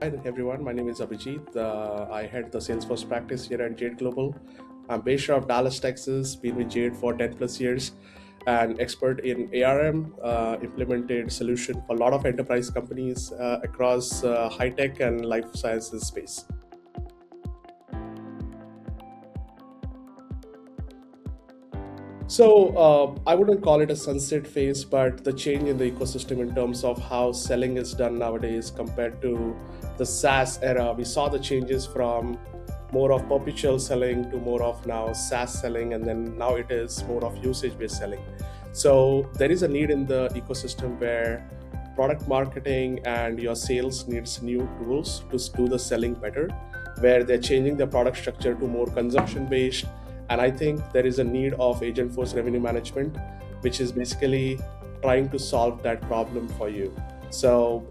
Hi everyone, my name is Abhijeet. I head the Salesforce practice here at Jade Global. I'm based out of Dallas, Texas, been with Jade for 10 plus years, and expert in ARM, implemented solution for a lot of enterprise companies across high tech and life sciences space. So I wouldn't call it a sunset phase, but the change in the ecosystem in terms of how selling is done nowadays compared to the SaaS era. We saw the changes from more of perpetual selling to more of now SaaS selling, and then now it is more of usage-based selling. So there is a need in the ecosystem where product marketing and your sales needs new tools to do the selling better, where they're changing their product structure to more consumption-based. And I think there is a need of Agentforce Revenue Management, which is basically trying to solve that problem for you. So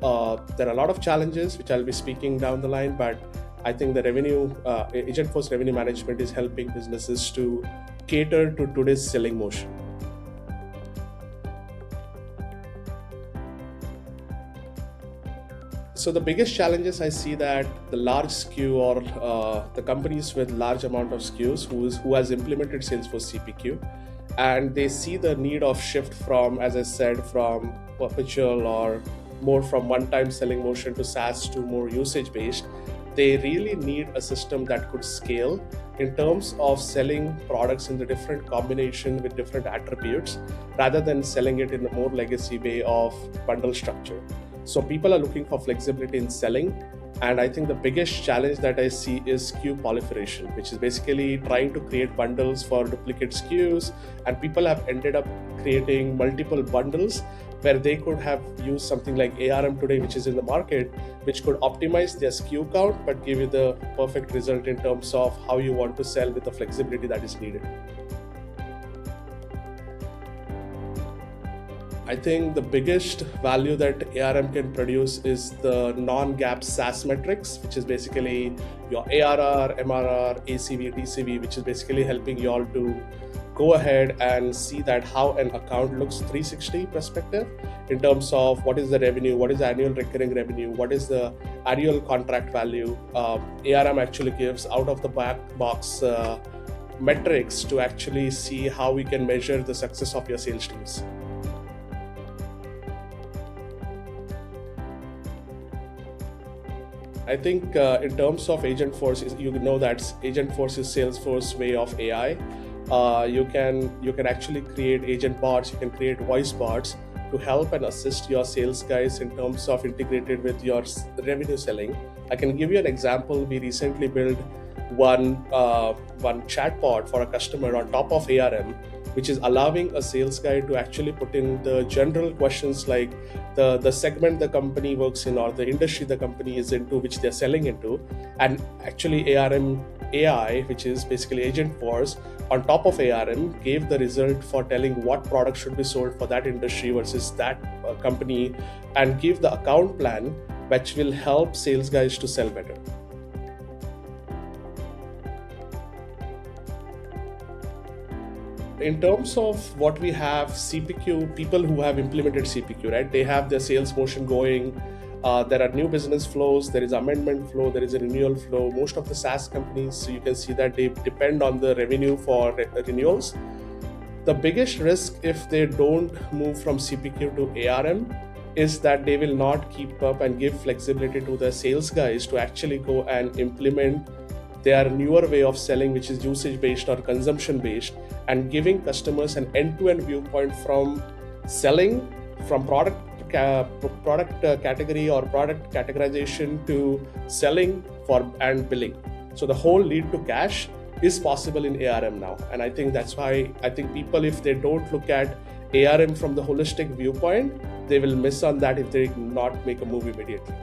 there are a lot of challenges which I'll be speaking down the line, but I think the Agentforce Revenue Management is helping businesses to cater to today's selling motion. So the biggest challenges I see that the large SKU or the companies with large amount of SKUs who has implemented Salesforce CPQ, and they see the need of shift from, as I said, from perpetual or more from one-time selling motion to SaaS to more usage-based. They really need a system that could scale in terms of selling products in the different combination with different attributes, rather than selling it in a more legacy way of bundle structure. So people are looking for flexibility in selling. And I think the biggest challenge that I see is SKU proliferation, which is basically trying to create bundles for duplicate SKUs. And people have ended up creating multiple bundles where they could have used something like ARM today, which is in the market, which could optimize their SKU count, but give you the perfect result in terms of how you want to sell with the flexibility that is needed. I think the biggest value that ARM can produce is the non-GAAP SaaS metrics, which is basically your ARR, MRR, ACV, TCV, which is basically helping you all to go ahead and see that how an account looks 360 perspective in terms of what is the revenue, what is the annual recurring revenue, what is the annual contract value. ARM actually gives out of the box metrics to actually see how we can measure the success of your sales teams. I think in terms of Agentforce, you know that Agentforce is Salesforce way of AI. You can actually create agent bots, you can create voice bots to help and assist your sales guys in terms of integrated with your revenue selling. I can give you an example. We recently built one chatbot for a customer on top of ARM, which is allowing a sales guy to actually put in the general questions like the segment the company works in or the industry the company is into, which they're selling into. And actually ARM AI, which is basically Agentforce, on top of ARM, gave the result for telling what product should be sold for that industry versus that company, and give the account plan, which will help sales guys to sell better. In terms of what we have, CPQ, people who have implemented CPQ, right? They have their sales motion going. There are new business flows, there is amendment flow, there is a renewal flow. Most of the SaaS companies, so you can see that they depend on the revenue for renewals. The biggest risk if they don't move from CPQ to ARM is that they will not keep up and give flexibility to the sales guys to actually go and implement their newer way of selling, which is usage-based or consumption-based, and giving customers an end-to-end viewpoint from selling, from product category or product categorization to selling for and billing. So the whole lead to cash is possible in ARM now. And I think that's why I think people, if they don't look at ARM from the holistic viewpoint, they will miss on that if they not make a move immediately.